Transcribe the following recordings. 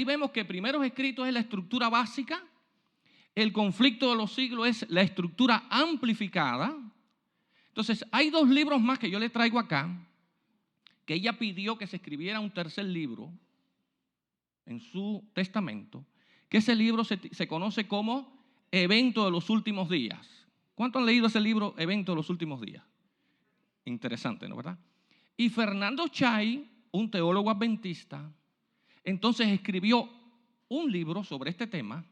Ahí vemos que Primeros Escritos es la estructura básica, el conflicto de los siglos es la estructura amplificada. Entonces, hay dos libros más que yo le traigo acá, que ella pidió que se escribiera un tercer libro en su testamento, que ese libro se conoce como Evento de los Últimos Días. ¿Cuántos han leído ese libro, Evento de los Últimos Días? Interesante, ¿no, verdad? Y Fernando Chay, un teólogo adventista, entonces escribió un libro sobre este tema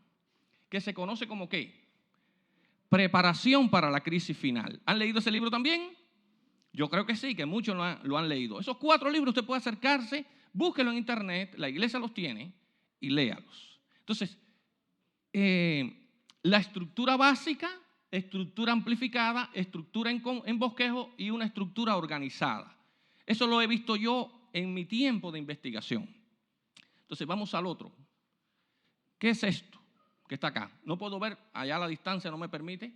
que se conoce como ¿qué? Preparación para la crisis final. ¿Han leído ese libro también? Yo creo que sí, que muchos lo han leído. Esos 4 libros usted puede acercarse, búsquelo en internet, la iglesia los tiene y léalos. Entonces, la estructura básica, estructura amplificada, estructura en bosquejo y una estructura organizada. Eso lo he visto yo en mi tiempo de investigación. Entonces vamos al otro. ¿Qué es esto que está acá? No puedo ver, allá a la distancia no me permite.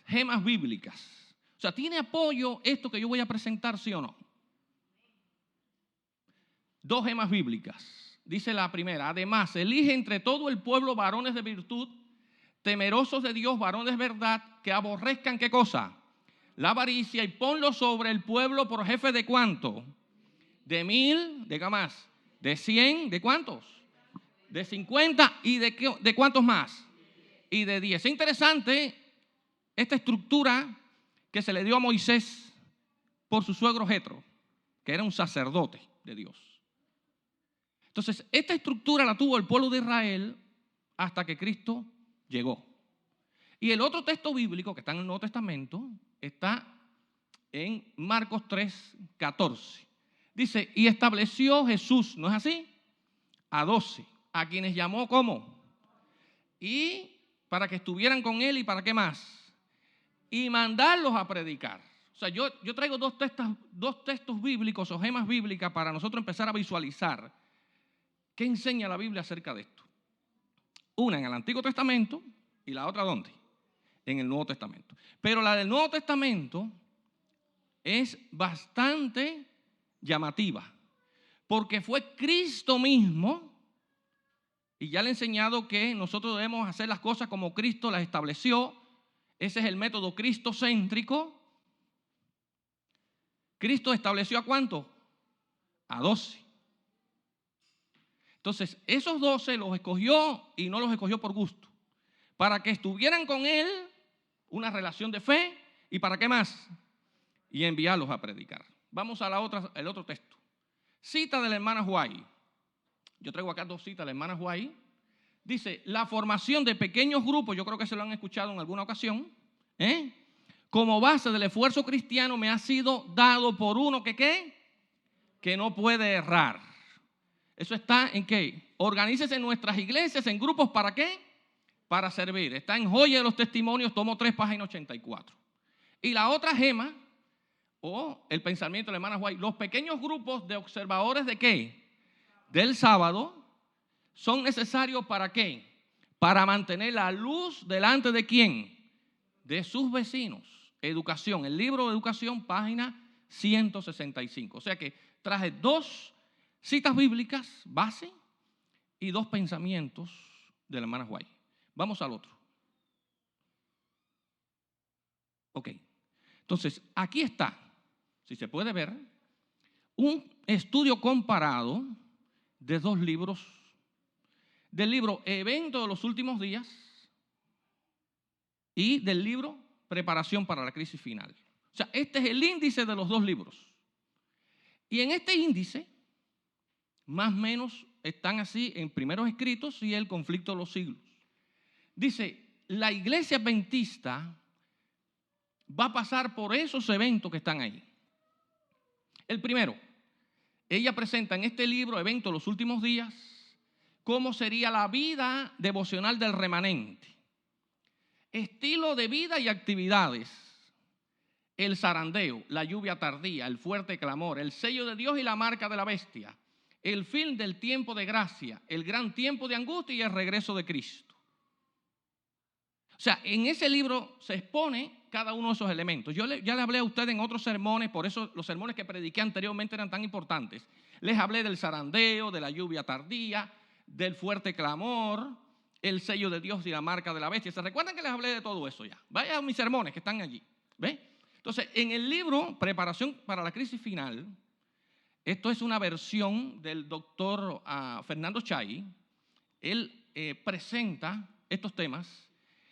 Gemas bíblicas. O sea, ¿tiene apoyo esto que yo voy a presentar, sí o no? 2 gemas bíblicas. Dice la primera: además, elige entre todo el pueblo varones de virtud, temerosos de Dios, varones de verdad, que aborrezcan, ¿qué cosa? La avaricia, y ponlo sobre el pueblo por jefe de ¿cuánto? De 1000, ¿de qué más? De 100, ¿de cuántos? De 50 y ¿de cuántos más? Y de 10. Es interesante esta estructura que se le dio a Moisés por su suegro Jetro, que era un sacerdote de Dios. Entonces, esta estructura la tuvo el pueblo de Israel hasta que Cristo llegó. Y el otro texto bíblico que está en el Nuevo Testamento está en Marcos 3:14. Dice, y estableció Jesús, ¿no es así? A 12, a quienes llamó ¿cómo? Y para que estuvieran con él, ¿y para qué más? Y mandarlos a predicar. O sea, yo traigo dos textos bíblicos o gemas bíblicas para nosotros empezar a visualizar qué enseña la Biblia acerca de esto. Una en el Antiguo Testamento y la otra ¿dónde? En el Nuevo Testamento. Pero la del Nuevo Testamento es bastante llamativa, porque fue Cristo mismo, y ya le he enseñado que nosotros debemos hacer las cosas como Cristo las estableció. Ese es el método cristocéntrico. Cristo estableció ¿a cuánto? A 12. Entonces, esos 12 los escogió y no los escogió por gusto, para que estuvieran con él, una relación de fe, y ¿para qué más? Y enviarlos a predicar. Vamos a el otro texto. Cita de la hermana White. Yo traigo acá 2 citas de la hermana White. Dice, la formación de pequeños grupos, yo creo que se lo han escuchado en alguna ocasión, como base del esfuerzo cristiano me ha sido dado por uno que ¿qué? Que no puede errar. Eso está en ¿qué? Organícese en nuestras iglesias en grupos ¿para qué? Para servir. Está en Joya de los Testimonios, tomo 3, página 84. Y la otra gema, o el pensamiento de la hermana White, los pequeños grupos de observadores ¿de qué? Del sábado son necesarios ¿para qué? Para mantener la luz delante de ¿quién? De sus vecinos. Educación, el libro de Educación, página 165. O sea que traje 2 citas bíblicas, base, y 2 pensamientos de la hermana White. Vamos al otro. Ok. Entonces, aquí está, si se puede ver, un estudio comparado de 2 libros. Del libro Evento de los Últimos Días y del libro Preparación para la Crisis Final. O sea, este es el índice de los 2 libros. Y en este índice, más o menos, están así en Primeros Escritos y el conflicto de los siglos. Dice, la iglesia adventista va a pasar por esos eventos que están ahí. El primero, ella presenta en este libro, Evento de los Últimos Días, cómo sería la vida devocional del remanente. Estilo de vida y actividades. El zarandeo, la lluvia tardía, el fuerte clamor, el sello de Dios y la marca de la bestia. El fin del tiempo de gracia, el gran tiempo de angustia y el regreso de Cristo. O sea, en ese libro se expone cada uno de esos elementos. Yo ya le hablé a ustedes en otros sermones, por eso los sermones que prediqué anteriormente eran tan importantes. Les hablé del zarandeo, de la lluvia tardía, del fuerte clamor, el sello de Dios y la marca de la bestia. ¿Se recuerdan que les hablé de todo eso ya? Vayan a mis sermones que están allí. ¿Ve? Entonces, en el libro Preparación para la Crisis Final, esto es una versión del doctor Fernando Chay. Él presenta estos temas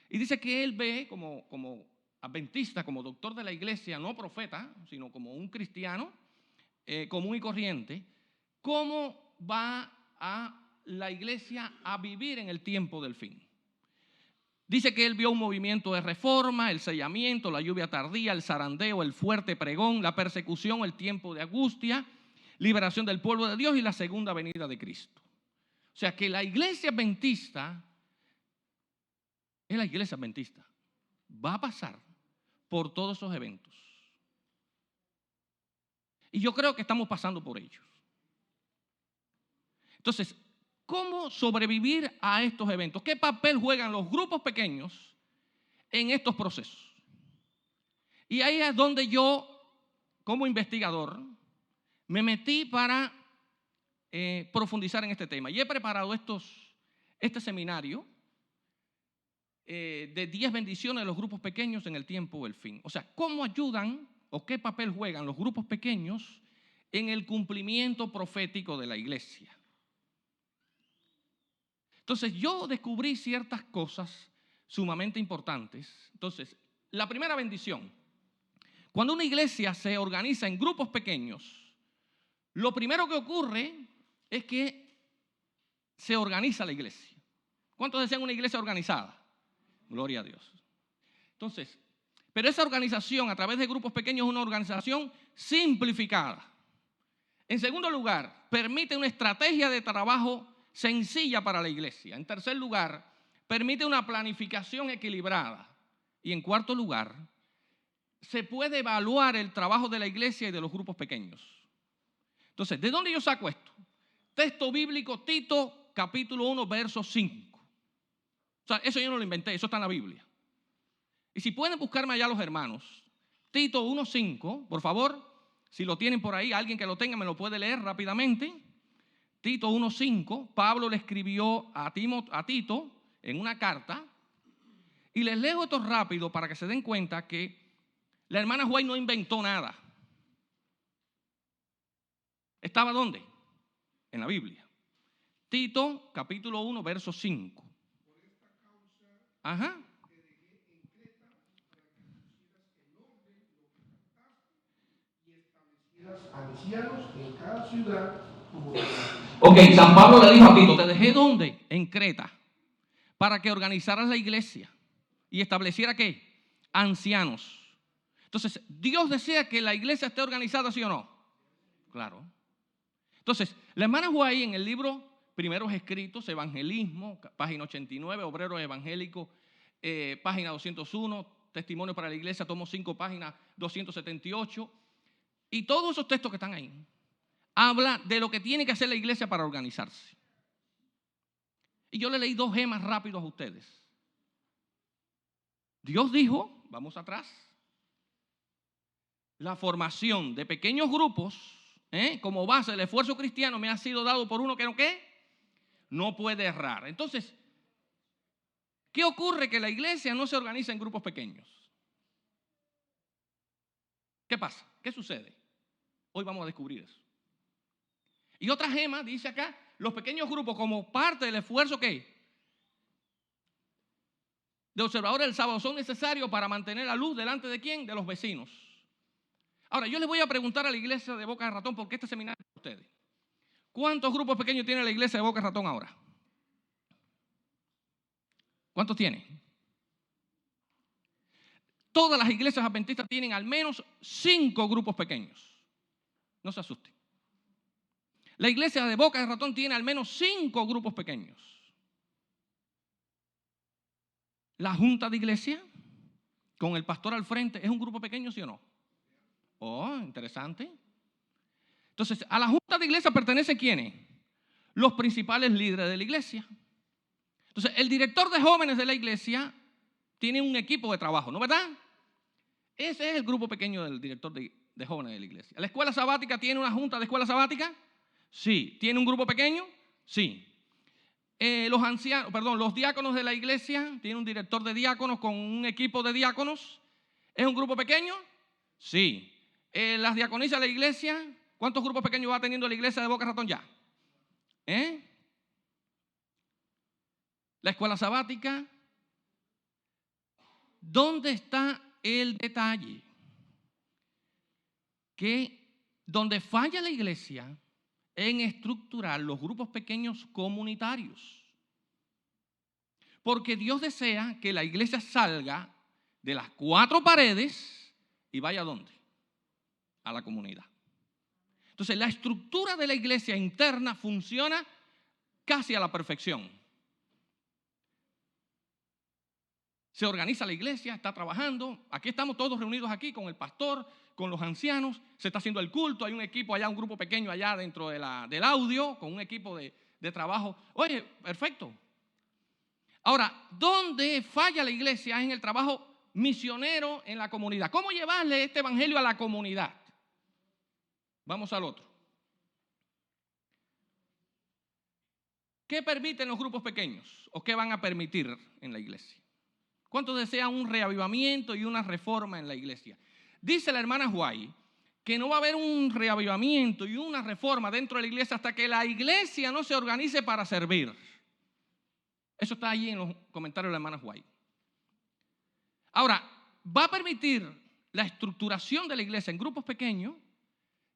y dice que él ve como adventista, como doctor de la iglesia, no profeta, sino como un cristiano común y corriente, cómo va a la iglesia a vivir en el tiempo del fin. Dice que él vio un movimiento de reforma, el sellamiento, la lluvia tardía, el zarandeo, el fuerte pregón, la persecución, el tiempo de angustia, liberación del pueblo de Dios y la segunda venida de Cristo. O sea que la iglesia adventista es la iglesia adventista. Va a pasar por todos esos eventos. Y yo creo que estamos pasando por ellos. Entonces, ¿cómo sobrevivir a estos eventos? ¿Qué papel juegan los grupos pequeños en estos procesos? Y ahí es donde yo, como investigador, me metí para profundizar en este tema. Y he preparado este seminario de 10 bendiciones de los grupos pequeños en el tiempo del fin. O sea, ¿cómo ayudan o qué papel juegan los grupos pequeños en el cumplimiento profético de la iglesia? Entonces, yo descubrí ciertas cosas sumamente importantes. Entonces, la primera bendición, cuando una iglesia se organiza en grupos pequeños, lo primero que ocurre es que se organiza la iglesia. ¿Cuántos desean una iglesia organizada? Gloria a Dios. Entonces, pero esa organización a través de grupos pequeños es una organización simplificada. En segundo lugar, permite una estrategia de trabajo sencilla para la iglesia. En tercer lugar, permite una planificación equilibrada. Y en cuarto lugar, se puede evaluar el trabajo de la iglesia y de los grupos pequeños. Entonces, ¿de dónde yo saco esto? Texto bíblico, Tito, capítulo 1, verso 5. O sea, eso yo no lo inventé, eso está en la Biblia. Y si pueden buscarme allá los hermanos, Tito 1:5, por favor, si lo tienen por ahí, alguien que lo tenga me lo puede leer rápidamente. Tito 1:5, Pablo le escribió a Tito en una carta, y les leo esto rápido para que se den cuenta que la hermana White no inventó nada. ¿Estaba dónde? En la Biblia. Tito, capítulo 1, verso 5. Ajá. Ancianos en cada ciudad. Ok, San Pablo le dijo a Tito, ¿te dejé dónde? En Creta, para que organizaras la iglesia y estableciera ¿qué? Ancianos. Entonces, ¿Dios desea que la iglesia esté organizada, sí o no? Claro. Entonces, la hermana White en el libro Primeros Escritos, Evangelismo, página 89, Obreros Evangélicos, página 201, Testimonio para la Iglesia, tomo 5, página 278, y todos esos textos que están ahí, habla de lo que tiene que hacer la iglesia para organizarse. Y yo le leí 2 gemas rápidos a ustedes. Dios dijo, vamos atrás, la formación de pequeños grupos, como base del esfuerzo cristiano, me ha sido dado por uno que no puede errar. Entonces, ¿qué ocurre? Que la iglesia no se organiza en grupos pequeños. ¿Qué pasa? ¿Qué sucede? Hoy vamos a descubrir eso. Y otra gema dice acá, los pequeños grupos como parte del esfuerzo ¿qué? De observadores del sábado son necesarios para mantener la luz delante de ¿quién? De los vecinos. Ahora, yo les voy a preguntar a la iglesia de Boca de Ratón, porque este seminario es para ustedes. ¿Cuántos grupos pequeños tiene la iglesia de Boca de Ratón ahora? ¿Cuántos tiene? Todas las iglesias adventistas tienen al menos 5 grupos pequeños. No se asusten. La iglesia de Boca de Ratón tiene al menos 5 grupos pequeños. La junta de iglesia, con el pastor al frente, ¿es un grupo pequeño, sí o no? Oh, interesante. Entonces, a la junta de iglesia pertenecen ¿quiénes? Los principales líderes de la iglesia. Entonces, el director de jóvenes de la iglesia tiene un equipo de trabajo, ¿no verdad? Ese es el grupo pequeño del director de jóvenes de la iglesia. ¿La escuela sabática tiene una junta de escuela sabática? Sí. ¿Tiene un grupo pequeño? Sí. los ancianos, perdón, los diáconos de la iglesia, tiene un director de diáconos con un equipo de diáconos. ¿Es un grupo pequeño? Sí. Las diaconisas de la iglesia, ¿cuántos grupos pequeños va teniendo la iglesia de Boca Ratón ya? La escuela sabática. ¿Dónde está el detalle? Que donde falla la iglesia en estructurar los grupos pequeños comunitarios. Porque Dios desea que la iglesia salga de las 4 paredes y vaya ¿a dónde? A la comunidad. Entonces, la estructura de la iglesia interna funciona casi a la perfección. Se organiza la iglesia, está trabajando. Aquí estamos todos reunidos aquí con el pastor, con los ancianos. Se está haciendo el culto. Hay un equipo allá, un grupo pequeño allá dentro del audio, con un equipo de trabajo. Oye, perfecto. Ahora, ¿dónde falla la iglesia? Es en el trabajo misionero en la comunidad. ¿Cómo llevarle este evangelio a la comunidad? Vamos al otro. ¿Qué permiten los grupos pequeños? ¿O qué van a permitir en la iglesia? ¿Cuántos desean un reavivamiento y una reforma en la iglesia? Dice la hermana White que no va a haber un reavivamiento y una reforma dentro de la iglesia hasta que la iglesia no se organice para servir. Eso está allí en los comentarios de la hermana White. Ahora, va a permitir la estructuración de la iglesia en grupos pequeños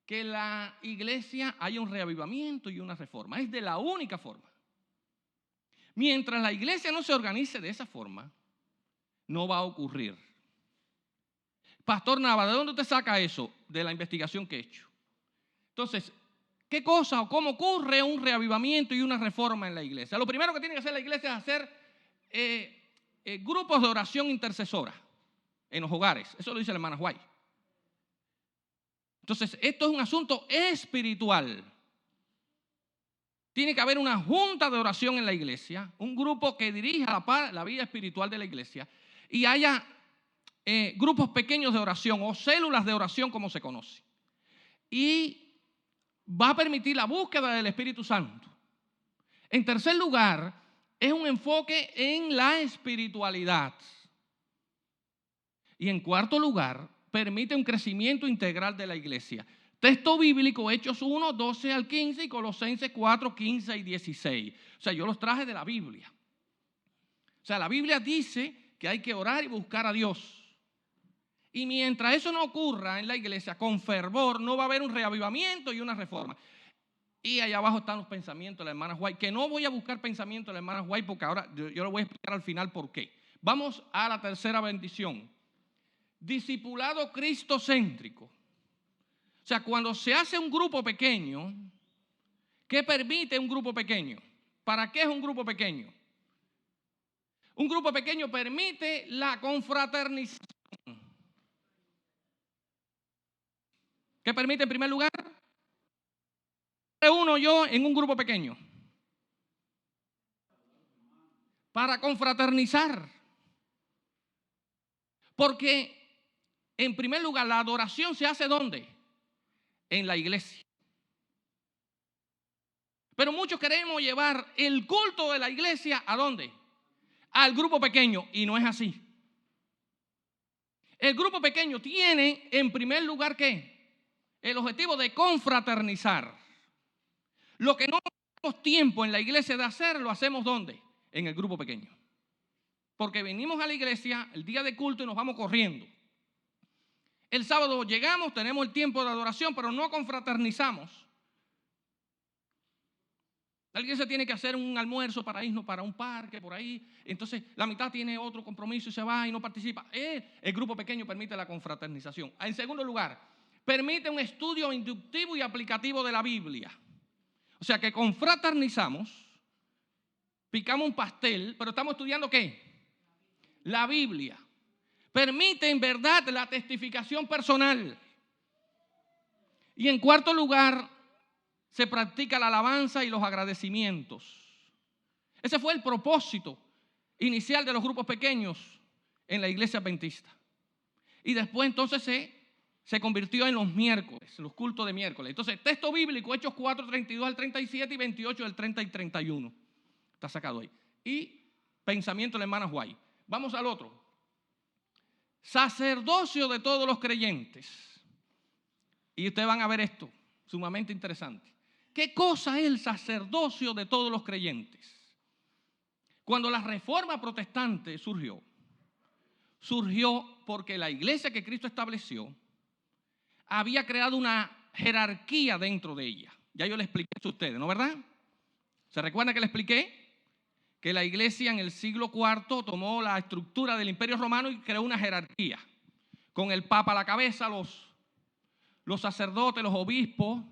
que la iglesia haya un reavivamiento y una reforma. Es de la única forma. Mientras la iglesia no se organice de esa forma, no va a ocurrir. Pastor Nava, ¿de dónde usted saca eso? De la investigación que he hecho. Entonces, ¿qué cosa o cómo ocurre un reavivamiento y una reforma en la iglesia? Lo primero que tiene que hacer la iglesia es hacer grupos de oración intercesora en los hogares. Eso lo dice la hermana White. Entonces, esto es un asunto espiritual. Tiene que haber una junta de oración en la iglesia, un grupo que dirija la vida espiritual de la iglesia y haya grupos pequeños de oración o células de oración como se conoce. Y va a permitir la búsqueda del Espíritu Santo. En tercer lugar, es un enfoque en la espiritualidad. Y en cuarto lugar, permite un crecimiento integral de la iglesia. Texto bíblico, Hechos 1, 12 al 15 y Colosenses 4, 15 y 16. O sea, yo los traje de la Biblia. O sea, la Biblia dice que hay que orar y buscar a Dios. Y mientras eso no ocurra en la iglesia con fervor, no va a haber un reavivamiento y una reforma. Y allá abajo están los pensamientos de la hermana White, que no voy a buscar pensamientos de la hermana White porque ahora yo lo voy a explicar al final por qué. Vamos a la tercera bendición. Discipulado cristocéntrico. O sea, cuando se hace un grupo pequeño, ¿qué permite un grupo pequeño? ¿Para qué es un grupo pequeño? Un grupo pequeño permite la confraternización. ¿Qué permite en primer lugar? Reúno yo en un grupo pequeño para confraternizar. Porque en primer lugar la adoración se hace ¿dónde? En la iglesia. Pero muchos queremos llevar el culto de la iglesia ¿a dónde? Al grupo pequeño, y no es así. El grupo pequeño tiene en primer lugar ¿qué? El objetivo de confraternizar. Lo que no tenemos tiempo en la iglesia de hacer, lo hacemos ¿dónde? En el grupo pequeño. Porque venimos a la iglesia el día de culto y nos vamos corriendo. El sábado llegamos, tenemos el tiempo de adoración, pero no confraternizamos. La iglesia tiene que hacer un almuerzo para irnos para un parque por ahí. Entonces la mitad tiene otro compromiso y se va y no participa. El grupo pequeño permite la confraternización. En segundo lugar, permite un estudio inductivo y aplicativo de la Biblia. O sea que confraternizamos, picamos un pastel, pero estamos estudiando ¿qué? La Biblia. Permite en verdad la testificación personal. Y en cuarto lugar, se practica la alabanza y los agradecimientos. Ese fue el propósito inicial de los grupos pequeños en la iglesia adventista. Y después entonces se convirtió en los miércoles, los cultos de miércoles. Entonces, texto bíblico, Hechos 4, 32 al 37 y 28 del 30 y 31. Está sacado ahí. Y pensamiento de la hermana White. Vamos al otro. Sacerdocio de todos los creyentes. Y ustedes van a ver esto, sumamente interesante. ¿Qué cosa es el sacerdocio de todos los creyentes? Cuando la reforma protestante surgió porque la iglesia que Cristo estableció había creado una jerarquía dentro de ella. Ya yo le expliqué eso a ustedes, ¿no verdad? ¿Se recuerdan que le expliqué? Que la iglesia en el siglo IV tomó la estructura del Imperio Romano y creó una jerarquía, con el Papa a la cabeza, los sacerdotes, los obispos.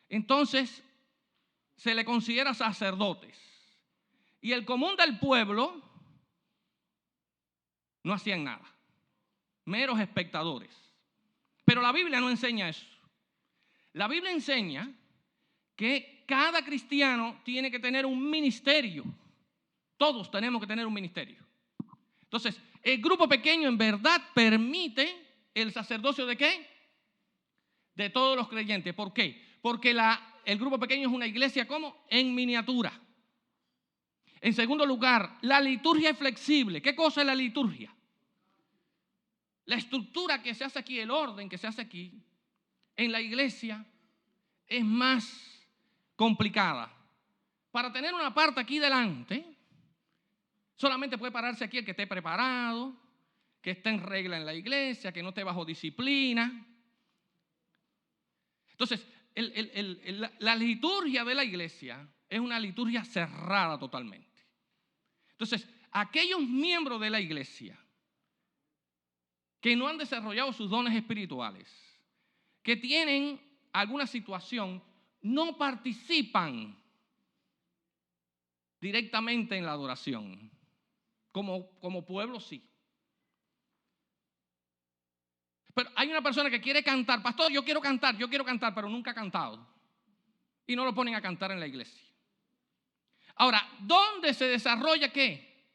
Entonces, se le considera sacerdotes. Y el común del pueblo no hacían nada, meros espectadores. Pero la Biblia no enseña eso. La Biblia enseña que cada cristiano tiene que tener un ministerio. Todos tenemos que tener un ministerio. Entonces, el grupo pequeño en verdad permite el sacerdocio ¿de qué? De todos los creyentes. ¿Por qué? Porque el grupo pequeño es una iglesia ¿cómo? En miniatura. En segundo lugar, la liturgia es flexible. ¿Qué cosa es la liturgia? La estructura que se hace aquí, el orden que se hace aquí, en la iglesia, es más complicada. Para tener una parte aquí delante, solamente puede pararse aquí el que esté preparado, que esté en regla en la iglesia, que no esté bajo disciplina. Entonces, la liturgia de la iglesia es una liturgia cerrada totalmente. Entonces, aquellos miembros de la iglesia que no han desarrollado sus dones espirituales, que tienen alguna situación, no participan directamente en la adoración. Como pueblo sí. Pero hay una persona que quiere cantar, pastor, yo quiero cantar, pero nunca ha cantado. Y no lo ponen a cantar en la iglesia. Ahora, ¿dónde se desarrolla qué?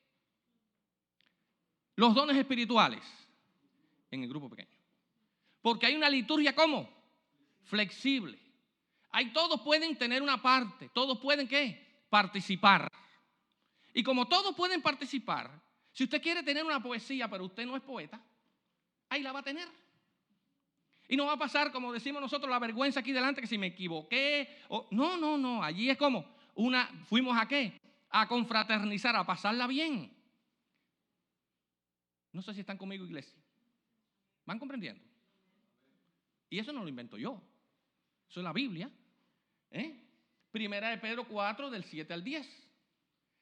Los dones espirituales. En el grupo pequeño. Porque hay una liturgia, ¿cómo? Flexible. Ahí todos pueden tener una parte, todos pueden ¿qué? Participar. Y como todos pueden participar, si usted quiere tener una poesía, pero usted no es poeta, ahí la va a tener. Y no va a pasar, como decimos nosotros, la vergüenza aquí delante, que si me equivoqué. No. Allí es como fuimos a ¿qué? A confraternizar, a pasarla bien. No sé si están conmigo, iglesia. ¿Van comprendiendo? Y eso no lo invento yo. Eso es la Biblia. Primera de Pedro 4, del 7 al 10.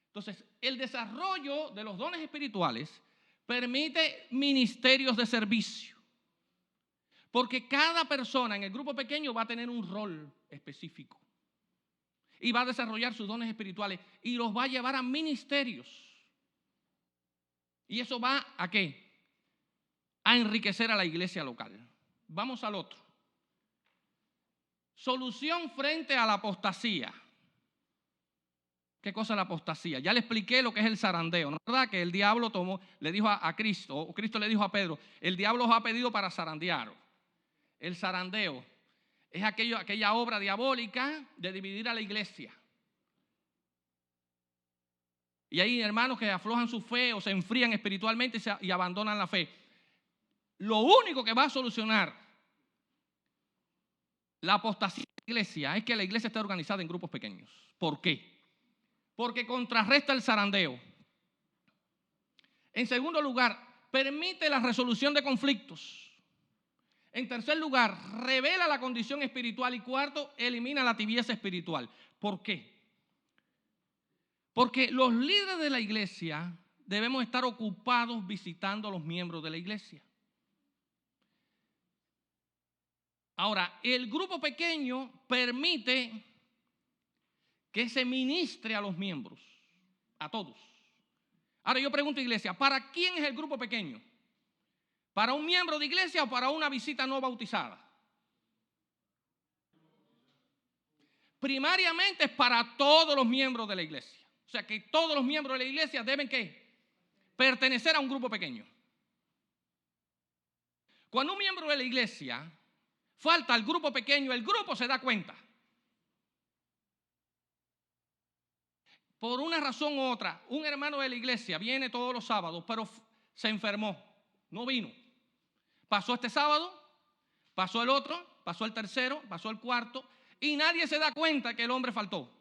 Entonces, el desarrollo de los dones espirituales permite ministerios de servicio. Porque cada persona en el grupo pequeño va a tener un rol específico. Y va a desarrollar sus dones espirituales y los va a llevar a ministerios. Y eso va ¿a qué? A enriquecer a la iglesia local. Vamos al otro. Solución frente a la apostasía. ¿Qué cosa es la apostasía? Ya le expliqué lo que es el zarandeo, ¿no es verdad? Que el diablo le dijo a Cristo, o Cristo le dijo a Pedro, el diablo os ha pedido para zarandearos. El zarandeo es aquella obra diabólica de dividir a la iglesia. Y hay hermanos que aflojan su fe o se enfrían espiritualmente y abandonan la fe. Lo único que va a solucionar la apostasía de la iglesia es que la iglesia esté organizada en grupos pequeños. ¿Por qué? Porque contrarresta el zarandeo. En segundo lugar, permite la resolución de conflictos. En tercer lugar, revela la condición espiritual. Y cuarto, elimina la tibieza espiritual. ¿Por qué? Porque los líderes de la iglesia debemos estar ocupados visitando a los miembros de la iglesia. Ahora, el grupo pequeño permite que se ministre a los miembros, a todos. Ahora yo pregunto, iglesia, ¿para quién es el grupo pequeño? ¿Para un miembro de iglesia o para una visita no bautizada? Primariamente es para todos los miembros de la iglesia. O sea que todos los miembros de la iglesia deben ¿qué? Pertenecer a un grupo pequeño. Cuando un miembro de la iglesia falta al grupo pequeño, el grupo se da cuenta. por una razón u otra, un hermano de la iglesia viene todos los sábados, pero se enfermó, no vino. Pasó este sábado, pasó el otro, pasó el tercero, pasó el cuarto, y nadie se da cuenta que el hombre faltó.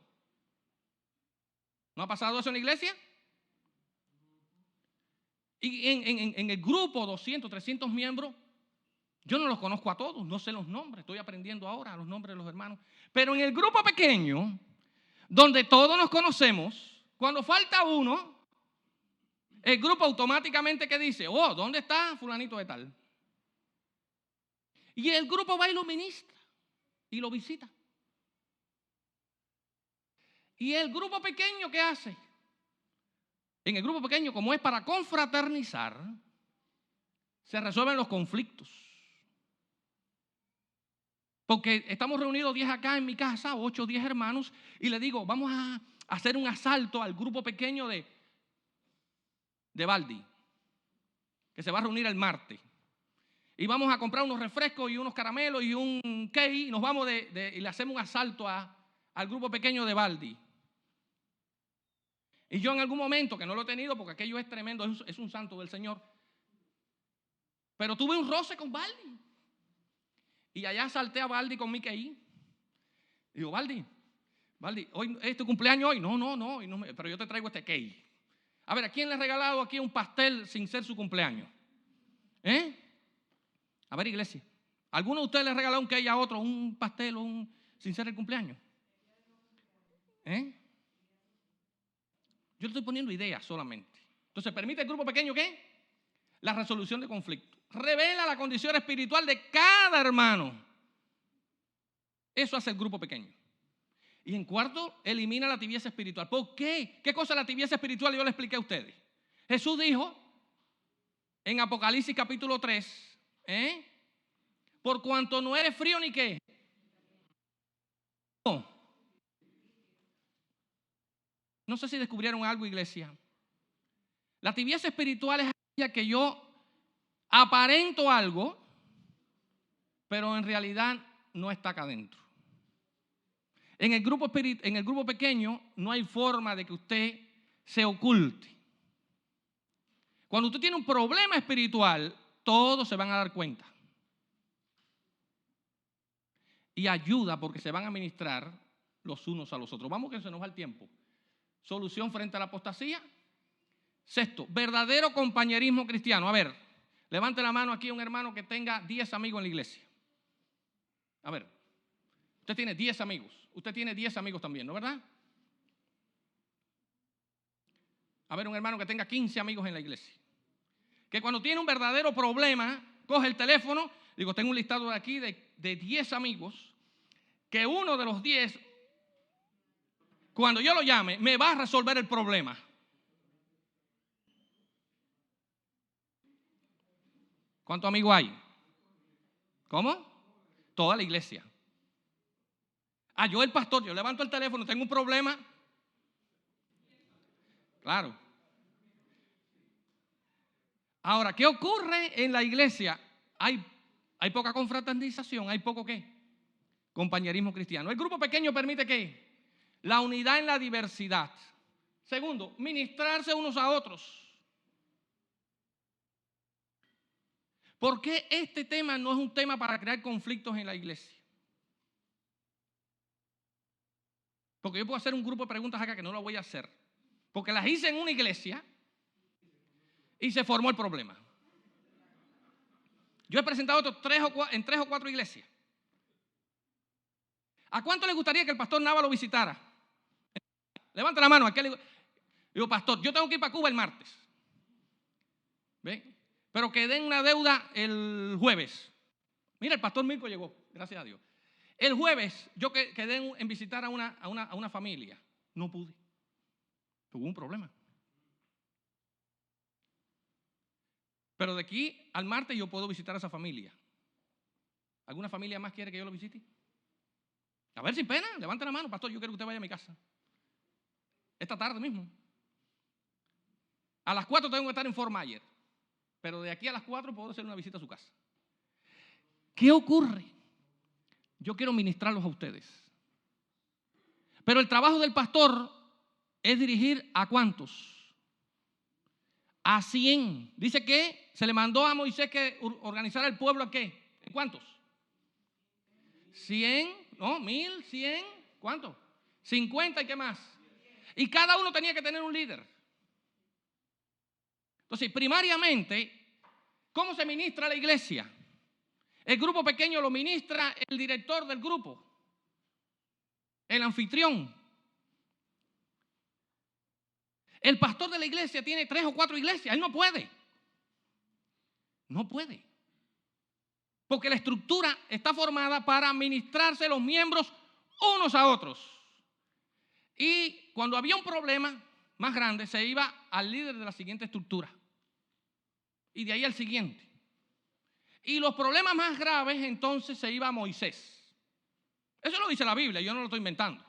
¿No ha pasado eso en la iglesia? Y en el grupo, 200, 300 miembros, yo no los conozco a todos, no sé los nombres, estoy aprendiendo ahora los nombres de los hermanos. Pero en el grupo pequeño, donde todos nos conocemos, cuando falta uno, el grupo automáticamente que dice, oh, ¿dónde está fulanito de tal? Y el grupo va y lo ministra y lo visita. ¿Y el grupo pequeño qué hace? En el grupo pequeño, como es para confraternizar, se resuelven los conflictos. Porque estamos reunidos 10 acá en mi casa, 8 o 10 hermanos, y le digo, vamos a hacer un asalto al grupo pequeño de Baldi, que se va a reunir el martes. Y vamos a comprar unos refrescos y unos caramelos y un cake, y nos vamos y le hacemos un asalto al grupo pequeño de Baldi. Y yo en algún momento, que no lo he tenido porque aquello es tremendo, es un santo del Señor, pero tuve un roce con Baldi. Y allá salté a Baldi con mi key. Digo, Baldi, hoy es tu cumpleaños hoy. No, pero yo te traigo este key. A ver, ¿a quién le he regalado aquí un pastel sin ser su cumpleaños? A ver, iglesia, ¿alguno de ustedes le ha regalado un key a otro, un pastel sin ser el cumpleaños? Yo le estoy poniendo ideas solamente. Entonces, ¿permite el grupo pequeño qué? La resolución de conflictos. Revela la condición espiritual de cada hermano. Eso hace el grupo pequeño. Y en cuarto, elimina la tibieza espiritual. ¿Por qué? ¿Qué cosa es la tibieza espiritual? Yo le expliqué a ustedes. Jesús dijo en Apocalipsis capítulo 3, por cuanto no eres frío ni qué. No sé si descubrieron algo, iglesia. La tibieza espiritual es aquella que yo aparento algo, pero en realidad no está acá adentro. En el grupo pequeño no hay forma de que usted se oculte. Cuando usted tiene un problema espiritual, todos se van a dar cuenta. Y ayuda porque se van a ministrar los unos a los otros. Vamos que se nos va el tiempo. Solución frente a la apostasía. Sexto, verdadero compañerismo cristiano. A ver, levante la mano aquí un hermano que tenga 10 amigos en la iglesia. A ver, usted tiene 10 amigos. Usted tiene 10 amigos también, ¿no es verdad? A ver, un hermano que tenga 15 amigos en la iglesia. Que cuando tiene un verdadero problema, coge el teléfono, digo, tengo un listado de aquí de 10 amigos, que uno de los 10, cuando yo lo llame, me va a resolver el problema. ¿Cuántos amigos hay? ¿Cómo? Toda la iglesia. Yo el pastor, yo levanto el teléfono, tengo un problema. Claro. Ahora, ¿qué ocurre en la iglesia? Hay poca confraternización, hay poco ¿qué? Compañerismo cristiano. El grupo pequeño permite ¿qué? La unidad en la diversidad. Segundo, ministrarse unos a otros. ¿Por qué este tema no es un tema para crear conflictos en la iglesia? Porque yo puedo hacer un grupo de preguntas acá que no lo voy a hacer. Porque las hice en una iglesia y se formó el problema. Yo he presentado en 3 o 4 iglesias. ¿A cuánto le gustaría que el pastor Nava lo visitara? Levanta la mano. Digo, pastor, yo tengo que ir para Cuba el martes. ¿Ve? Pero quedé en una deuda el jueves. Mira, el pastor Mirko llegó, gracias a Dios. El jueves yo quedé en visitar a una familia. No pude. Tuve un problema. Pero de aquí al martes yo puedo visitar a esa familia. ¿Alguna familia más quiere que yo lo visite? A ver, sin pena, levante la mano, pastor, yo quiero que usted vaya a mi casa. Esta tarde mismo. A las 4 tengo que estar en Fort Myers. Pero de aquí a las 4 puedo hacer una visita a su casa. ¿Qué ocurre? Yo quiero ministrarlos a ustedes. Pero el trabajo del pastor es dirigir ¿a cuántos? A 100. Dice que se le mandó a Moisés que organizara el pueblo ¿a qué? ¿En cuántos? 100, no, 1000, 100, ¿cuánto? 50 y qué más. Y cada uno tenía que tener un líder. Entonces, primariamente, ¿cómo se ministra la iglesia? El grupo pequeño lo ministra el director del grupo, el anfitrión. El pastor de la iglesia tiene 3 o 4 iglesias. Él no puede. No puede. Porque la estructura está formada para ministrarse los miembros unos a otros. Y cuando había un problema más grande, se iba al líder de la siguiente estructura. Y de ahí al siguiente. Y los problemas más graves, entonces, se iba a Moisés. Eso lo dice la Biblia, yo no lo estoy inventando.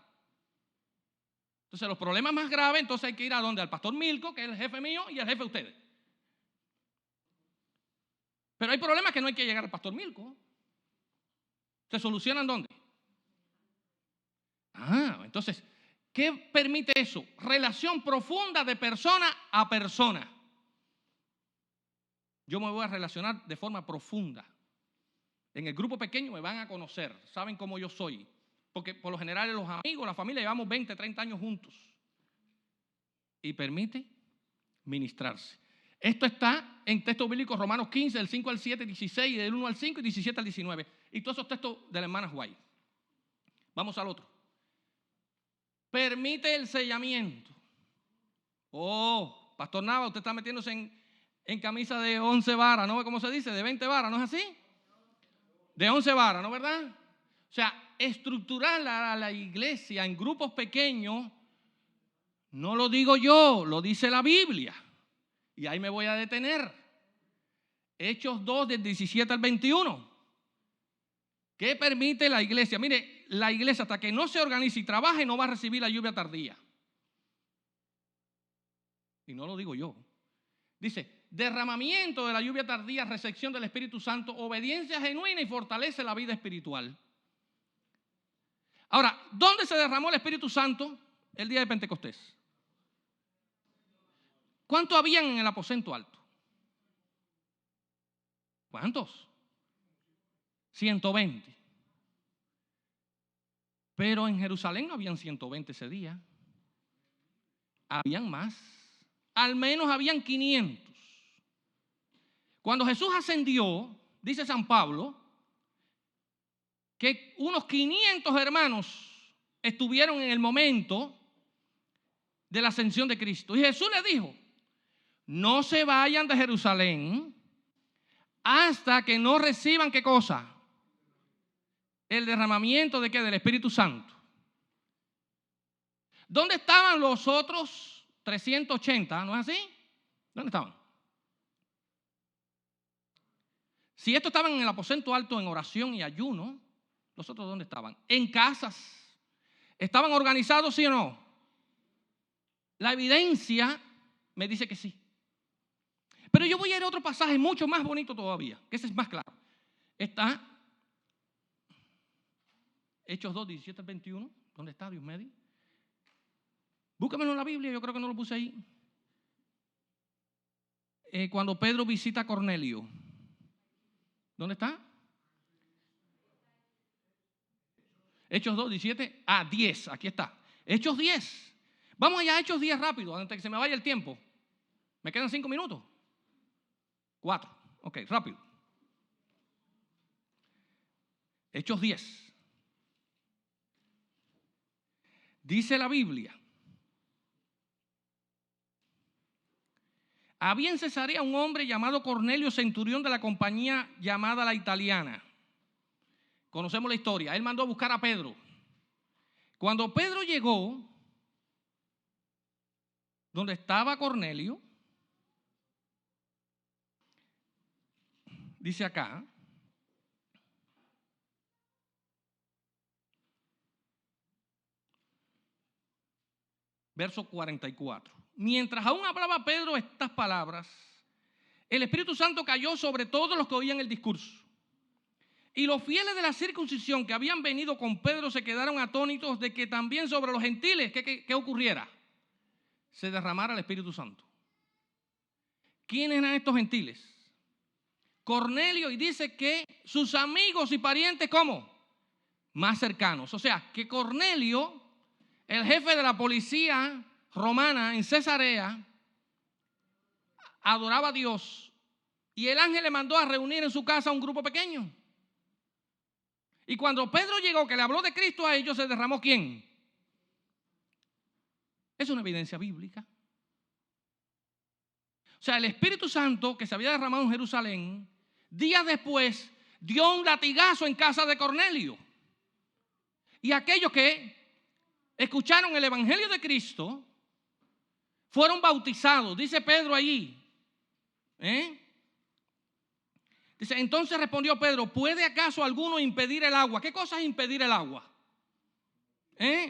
Entonces, los problemas más graves, entonces hay que ir a donde? Al pastor Milko, que es el jefe mío y el jefe de ustedes. Pero hay problemas que no hay que llegar al pastor Milko. ¿Se solucionan dónde? Entonces, ¿qué permite eso? Relación profunda de persona a persona. Yo me voy a relacionar de forma profunda. En el grupo pequeño me van a conocer, saben cómo yo soy. Porque por lo general los amigos, la familia, llevamos 20, 30 años juntos. Y permite ministrarse. Esto está en textos bíblicos Romanos 15, del 5 al 7, 16, del 1 al 5 y 17 al 19. Y todos esos textos de la hermana White. Vamos al otro. Permite el sellamiento. Pastor Nava, usted está metiéndose en camisa de 11 varas, ¿no? ¿Cómo se dice? De 20 varas, ¿no es así? De 11 varas, ¿no es verdad? O sea, estructurar a la iglesia en grupos pequeños, no lo digo yo, lo dice la Biblia. Y ahí me voy a detener. Hechos 2, del 17 al 21. ¿Qué permite la iglesia? Mire, la iglesia hasta que no se organice y trabaje no va a recibir la lluvia tardía. Y no lo digo yo. Dice, derramamiento de la lluvia tardía, recepción del Espíritu Santo, obediencia genuina y fortalece la vida espiritual. Ahora, ¿dónde se derramó el Espíritu Santo el día de Pentecostés? ¿Cuántos habían en el aposento alto? ¿Cuántos? 120. Pero en Jerusalén no habían 120 ese día. Habían más. Al menos habían 500. Cuando Jesús ascendió, dice San Pablo, que unos 500 hermanos estuvieron en el momento de la ascensión de Cristo. Y Jesús les dijo, no se vayan de Jerusalén hasta que no reciban, ¿qué cosa? El derramamiento de ¿qué? Del Espíritu Santo. ¿Dónde estaban los otros 380? ¿No es así? ¿Dónde estaban? Si estos estaban en el aposento alto en oración y ayuno, ¿los otros dónde estaban? En casas. ¿Estaban organizados, sí o no? La evidencia me dice que sí. Pero yo voy a ir a otro pasaje mucho más bonito todavía, que ese es más claro. Está Hechos 2, 17 al 21. ¿Dónde está, Dios mío? Búscamelo en la Biblia, yo creo que no lo puse ahí. Cuando Pedro visita a Cornelio. ¿Dónde está? Hechos 2, 17 a 10. Aquí está. Hechos 10. Vamos allá a Hechos 10 rápido, antes de que se me vaya el tiempo. ¿Me quedan 5 minutos? 4. Ok, rápido. Hechos 10. Dice la Biblia. Había en Cesarea un hombre llamado Cornelio, centurión de la compañía llamada La Italiana. Conocemos la historia. Él mandó a buscar a Pedro. Cuando Pedro llegó, donde estaba Cornelio, dice acá, verso 44. Mientras aún hablaba Pedro estas palabras, el Espíritu Santo cayó sobre todos los que oían el discurso. Y los fieles de la circuncisión que habían venido con Pedro se quedaron atónitos de que también sobre los gentiles, ¿qué ocurriera? se derramara el Espíritu Santo. ¿Quiénes eran estos gentiles? Cornelio, y dice que sus amigos y parientes, ¿cómo? Más cercanos. O sea, que Cornelio, el jefe de la policía romana en Cesarea, adoraba a Dios y el ángel le mandó a reunir en su casa a un grupo pequeño. Y cuando Pedro llegó, que le habló de Cristo a ellos, se derramó ¿quién? Es una evidencia bíblica. O sea, el Espíritu Santo que se había derramado en Jerusalén, días después dio un latigazo en casa de Cornelio. Y aquellos que escucharon el Evangelio de Cristo fueron bautizados, dice Pedro allí. Dice, entonces respondió Pedro, ¿puede acaso alguno impedir el agua? ¿Qué cosa es impedir el agua?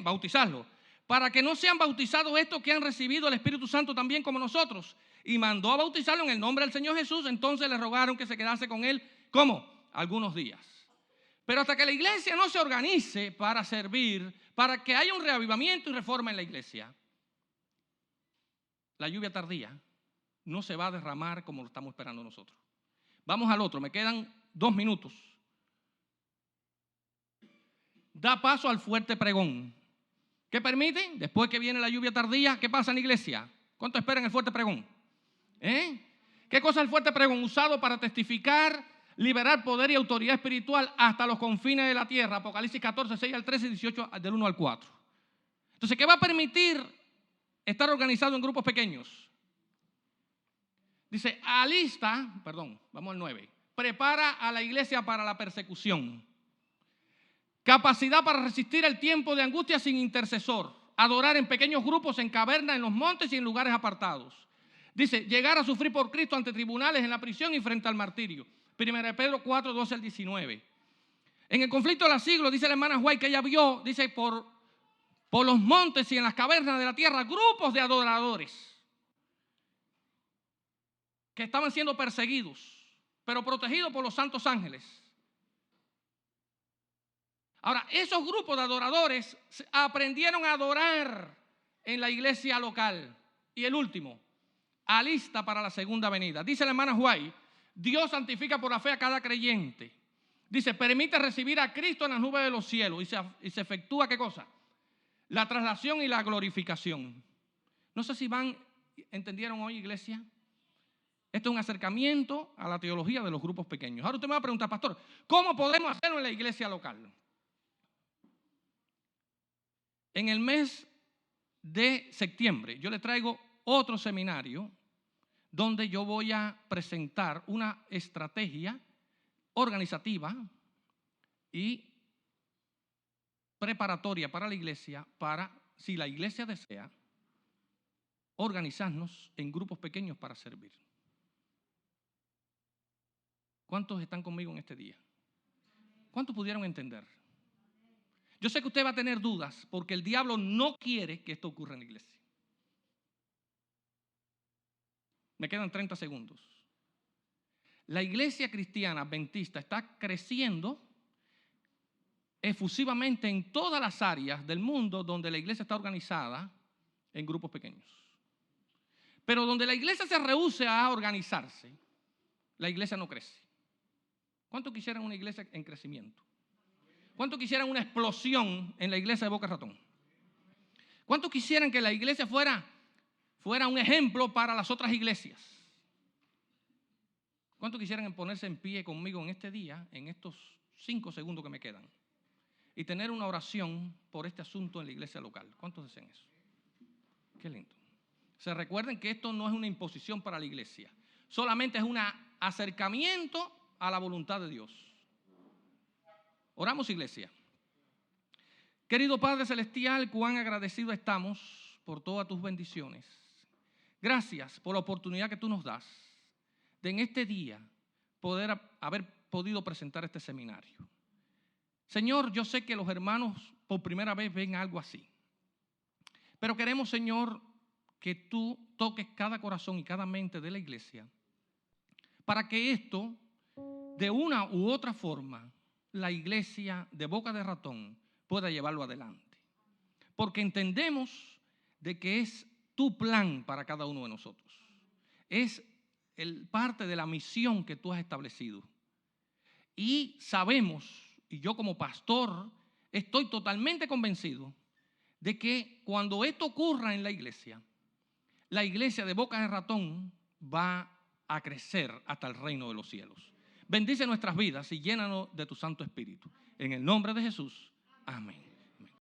Bautizarlo. Para que no sean bautizados estos que han recibido el Espíritu Santo también como nosotros. Y mandó a bautizarlo en el nombre del Señor Jesús. Entonces le rogaron que se quedase con él, ¿cómo? Algunos días. Pero hasta que la iglesia no se organice para servir, para que haya un reavivamiento y reforma en la iglesia, la lluvia tardía no se va a derramar como lo estamos esperando nosotros. Vamos al otro, me quedan 2 minutos. Da paso al fuerte pregón. ¿Qué permite? Después que viene la lluvia tardía, ¿qué pasa en la iglesia? ¿Cuánto esperan el fuerte pregón? ¿Qué cosa es el fuerte pregón? Usado para testificar, liberar poder y autoridad espiritual hasta los confines de la tierra. Apocalipsis 14, 6 al 13 y 18 del 1 al 4. Entonces, ¿qué va a permitir estar organizado en grupos pequeños? Dice, vamos al 9. Prepara a la iglesia para la persecución. Capacidad para resistir el tiempo de angustia sin intercesor. Adorar en pequeños grupos, en cavernas, en los montes y en lugares apartados. Dice, llegar a sufrir por Cristo ante tribunales, en la prisión y frente al martirio. 1 Pedro 4, 12 al 19. En el conflicto de los siglos, dice la hermana White que ella vio, dice, por los montes y en las cavernas de la tierra, grupos de adoradores que estaban siendo perseguidos, pero protegidos por los santos ángeles. Ahora, esos grupos de adoradores aprendieron a adorar en la iglesia local. Y el último, alista para la segunda venida. Dice la hermana White, Dios santifica por la fe a cada creyente. Dice, permite recibir a Cristo en las nubes de los cielos. Y se efectúa, ¿qué cosa? La traslación y la glorificación. No sé si ¿entendieron hoy, iglesia? Esto es un acercamiento a la teología de los grupos pequeños. Ahora usted me va a preguntar, pastor, ¿cómo podemos hacerlo en la iglesia local? En el mes de septiembre yo le traigo otro seminario donde yo voy a presentar una estrategia organizativa y preparatoria para la iglesia, para, si la iglesia desea, organizarnos en grupos pequeños para servir. ¿Cuántos están conmigo en este día? ¿Cuántos pudieron entender? Yo sé que usted va a tener dudas porque el diablo no quiere que esto ocurra en la iglesia. Me quedan 30 segundos. La iglesia cristiana adventista está creciendo efusivamente en todas las áreas del mundo donde la iglesia está organizada en grupos pequeños. Pero donde la iglesia se rehúse a organizarse, la iglesia no crece. ¿Cuántos quisieran una iglesia en crecimiento? ¿Cuántos quisieran una explosión en la iglesia de Boca Ratón? ¿Cuántos quisieran que la iglesia fuera un ejemplo para las otras iglesias? ¿Cuántos quisieran ponerse en pie conmigo en este día, en estos 5 segundos que me quedan, y tener una oración por este asunto en la iglesia local? ¿Cuántos desean eso? Qué lindo. Se recuerden que esto no es una imposición para la iglesia, solamente es un acercamiento a la voluntad de Dios. Oramos, iglesia. Querido Padre Celestial, cuán agradecidos estamos por todas tus bendiciones. Gracias por la oportunidad que tú nos das de en este día poder haber podido presentar este seminario. Señor, yo sé que los hermanos por primera vez ven algo así. Pero queremos, Señor, que tú toques cada corazón y cada mente de la iglesia para que esto, de una u otra forma, la iglesia de Boca de Ratón pueda llevarlo adelante. Porque entendemos de que es tu plan para cada uno de nosotros. Es parte de la misión que tú has establecido. Y sabemos, y yo como pastor estoy totalmente convencido de que cuando esto ocurra en la iglesia de Boca de Ratón va a crecer hasta el reino de los cielos. Bendice nuestras vidas y llénanos de tu Santo Espíritu. En el nombre de Jesús. Amén.